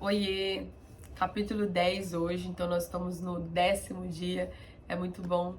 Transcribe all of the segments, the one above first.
Oiê, capítulo 10 hoje, então nós estamos no 10º dia. É muito bom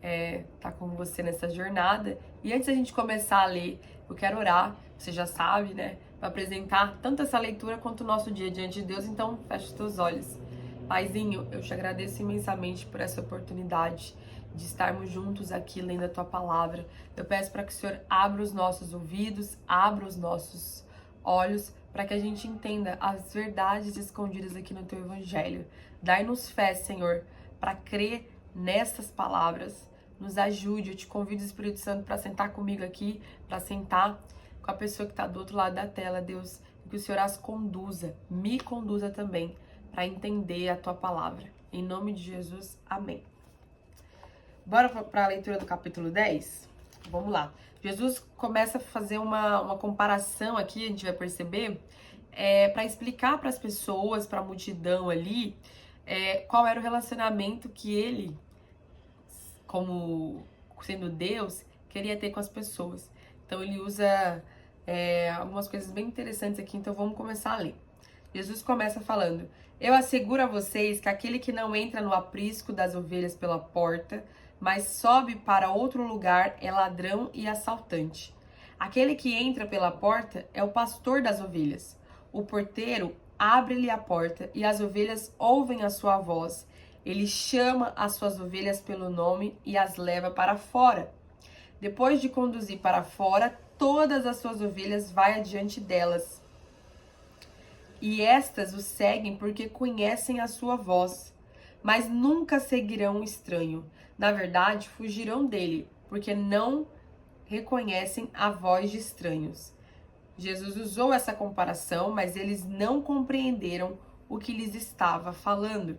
estar com você nessa jornada. E antes da gente começar a ler, eu quero orar, você já sabe, né? Para apresentar tanto essa leitura quanto o nosso dia diante de Deus, então fecha os teus olhos. Paizinho, eu te agradeço imensamente por essa oportunidade de estarmos juntos aqui lendo a tua palavra. Eu peço para que o Senhor abra os nossos ouvidos, abra os nossos olhos, para que a gente entenda as verdades escondidas aqui no teu evangelho. Dai-nos fé, Senhor, para crer nessas palavras. Nos ajude. Eu te convido, Espírito Santo, para sentar comigo aqui, para sentar com a pessoa que está do outro lado da tela, Deus. Que o Senhor as conduza, me conduza também, para entender a tua palavra. Em nome de Jesus, amém. Bora para a leitura do capítulo 10? Vamos lá. Jesus começa a fazer uma comparação aqui, a gente vai perceber, para explicar para as pessoas, para a multidão ali, qual era o relacionamento que ele, como sendo Deus, queria ter com as pessoas. Então ele usa algumas coisas bem interessantes aqui, então vamos começar a ler. Jesus começa falando: eu asseguro a vocês que aquele que não entra no aprisco das ovelhas pela porta, mas sobe para outro lugar, é ladrão e assaltante. Aquele que entra pela porta é o pastor das ovelhas. O porteiro abre-lhe a porta e as ovelhas ouvem a sua voz. Ele chama as suas ovelhas pelo nome e as leva para fora. Depois de conduzir para fora, todas as suas ovelhas vai adiante delas. E estas o seguem porque conhecem a sua voz, mas nunca seguirão um estranho. Na verdade, fugirão dele, porque não reconhecem a voz de estranhos. Jesus usou essa comparação, mas eles não compreenderam o que lhes estava falando.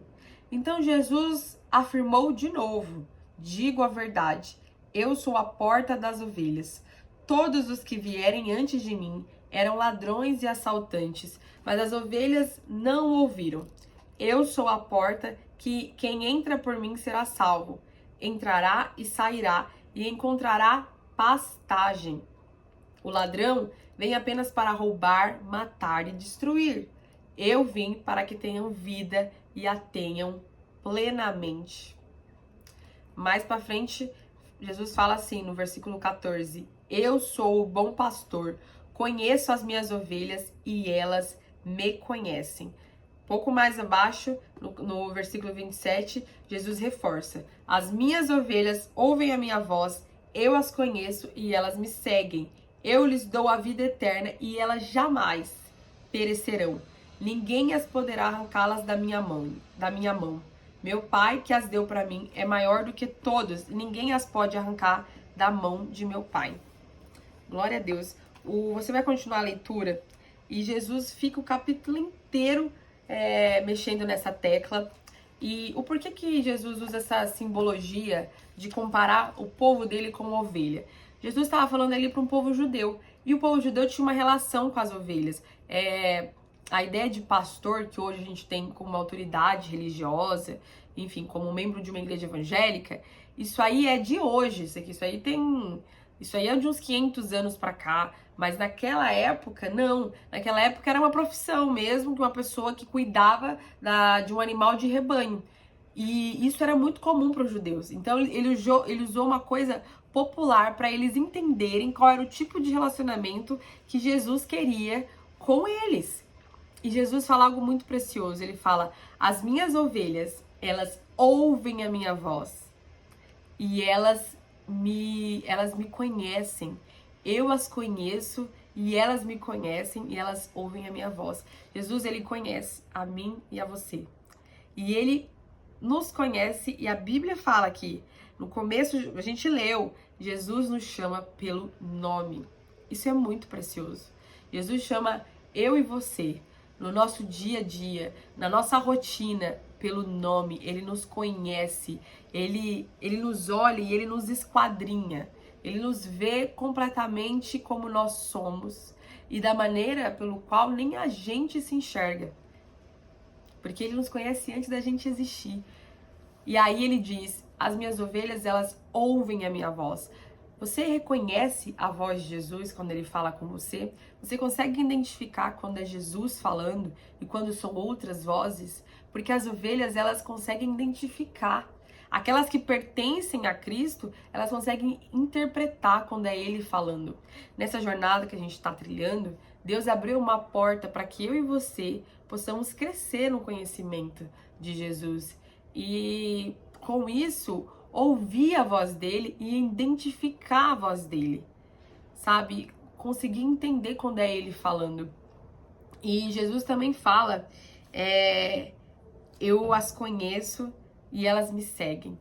Então Jesus afirmou de novo: digo a verdade, eu sou a porta das ovelhas. Todos os que vierem antes de mim eram ladrões e assaltantes, mas as ovelhas não ouviram. Eu sou a porta, que quem entra por mim será salvo. Entrará e sairá e encontrará pastagem. O ladrão vem apenas para roubar, matar e destruir. Eu vim para que tenham vida e a tenham plenamente. Mais para frente, Jesus fala assim no versículo 14: eu sou o bom pastor, conheço as minhas ovelhas e elas me conhecem. Pouco mais abaixo, no versículo 27, Jesus reforça: as minhas ovelhas ouvem a minha voz, eu as conheço e elas me seguem. Eu lhes dou a vida eterna e elas jamais perecerão. Ninguém as poderá arrancá-las da minha mão. Meu Pai, que as deu para mim, é maior do que todos, e ninguém as pode arrancar da mão de meu Pai. Glória a Deus. Você vai continuar a leitura e Jesus fica o capítulo inteiro mexendo nessa tecla. E o porquê que Jesus usa essa simbologia de comparar o povo dele com ovelha? Jesus estava falando ali para um povo judeu, e o povo judeu tinha uma relação com as ovelhas. A ideia de pastor, que hoje a gente tem como uma autoridade religiosa, enfim, como membro de uma igreja evangélica, isso aí é de hoje, isso aí é de uns 500 anos para cá, mas naquela época, não. Naquela época era uma profissão mesmo, de uma pessoa que cuidava de um animal de rebanho. E isso era muito comum para os judeus. Então ele usou uma coisa popular para eles entenderem qual era o tipo de relacionamento que Jesus queria com eles. E Jesus fala algo muito precioso. Ele fala: as minhas ovelhas, elas ouvem a minha voz e elas me conhecem. Eu as conheço e elas me conhecem e elas ouvem a minha voz. Jesus, ele conhece a mim e a você. E ele nos conhece, e a Bíblia fala aqui, no começo a gente leu, Jesus nos chama pelo nome. Isso é muito precioso. Jesus chama eu e você, no nosso dia a dia, na nossa rotina, pelo nome. Ele nos conhece, ele nos olha e ele nos esquadrinha. Ele nos vê completamente como nós somos e da maneira pelo qual nem a gente se enxerga. Porque ele nos conhece antes da gente existir. E aí ele diz: as minhas ovelhas, elas ouvem a minha voz. Você reconhece a voz de Jesus quando ele fala com você? Você consegue identificar quando é Jesus falando e quando são outras vozes? Porque as ovelhas, elas conseguem identificar. Aquelas que pertencem a Cristo, elas conseguem interpretar quando é ele falando. Nessa jornada que a gente está trilhando, Deus abriu uma porta para que eu e você possamos crescer no conhecimento de Jesus. E com isso, ouvir a voz dele e identificar a voz dele, sabe? Conseguir entender quando é ele falando. E Jesus também fala, eu as conheço e elas me seguem.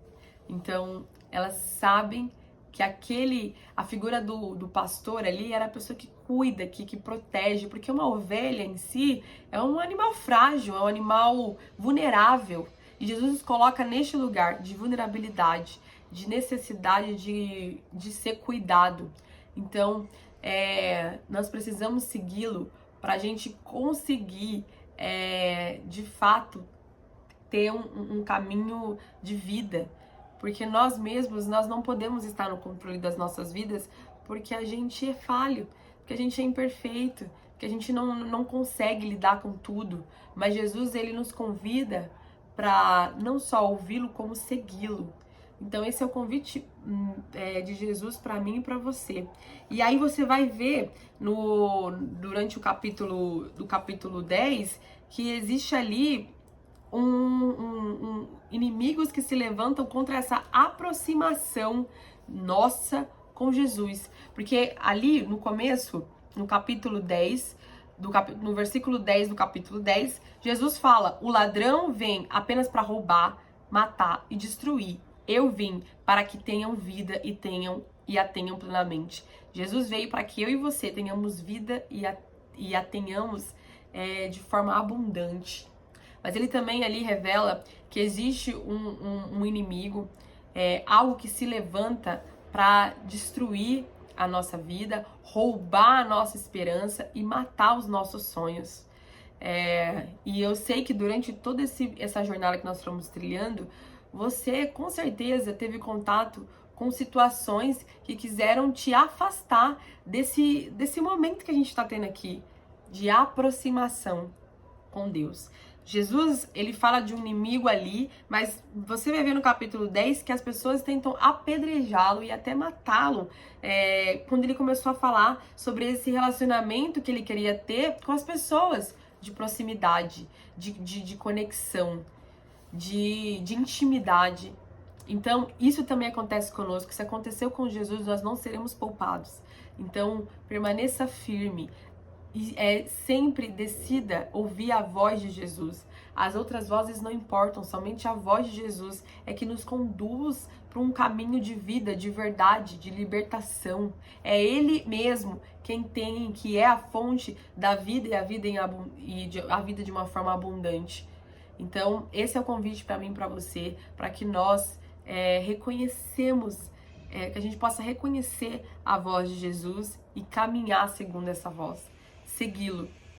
Então, elas sabem que a figura do pastor ali era a pessoa que cuida, que protege, porque uma ovelha em si é um animal frágil, é um animal vulnerável. E Jesus nos coloca neste lugar de vulnerabilidade, de necessidade de ser cuidado. Então, nós precisamos segui-lo para a gente conseguir, de fato, ter um caminho de vida. Porque nós mesmos, nós não podemos estar no controle das nossas vidas porque a gente é falho, porque a gente é imperfeito, porque a gente não consegue lidar com tudo. Mas Jesus, ele nos convida para não só ouvi-lo, como segui-lo. Então esse é o convite de Jesus para mim e para você. E aí você vai ver durante o capítulo 10 que existe ali inimigos que se levantam contra essa aproximação nossa com Jesus. Porque ali no começo, no capítulo 10, no versículo 10 do capítulo 10, Jesus fala: o ladrão vem apenas para roubar, matar e destruir. Eu vim para que tenham vida e a tenham plenamente. Jesus veio para que eu e você tenhamos vida e a tenhamos de forma abundante. Mas ele também ali revela que existe um inimigo, algo que se levanta para destruir a nossa vida, roubar a nossa esperança e matar os nossos sonhos. E eu sei que durante toda essa jornada que nós estamos trilhando, você com certeza teve contato com situações que quiseram te afastar desse momento que a gente está tendo aqui, de aproximação com Deus. Jesus, ele fala de um inimigo ali, mas você vai ver no capítulo 10 que as pessoas tentam apedrejá-lo e até matá-lo, quando ele começou a falar sobre esse relacionamento que ele queria ter com as pessoas, de proximidade, de conexão, de intimidade. Então, isso também acontece conosco. Se aconteceu com Jesus, nós não seremos poupados. Então, permaneça firme. E sempre decida ouvir a voz de Jesus. As outras vozes não importam, somente a voz de Jesus é que nos conduz para um caminho de vida, de verdade, de libertação. É Ele mesmo que é a fonte da vida e a vida de uma forma abundante. Então, esse é o convite para mim e para você, para que nós que a gente possa reconhecer a voz de Jesus e caminhar segundo essa voz. Segui-lo.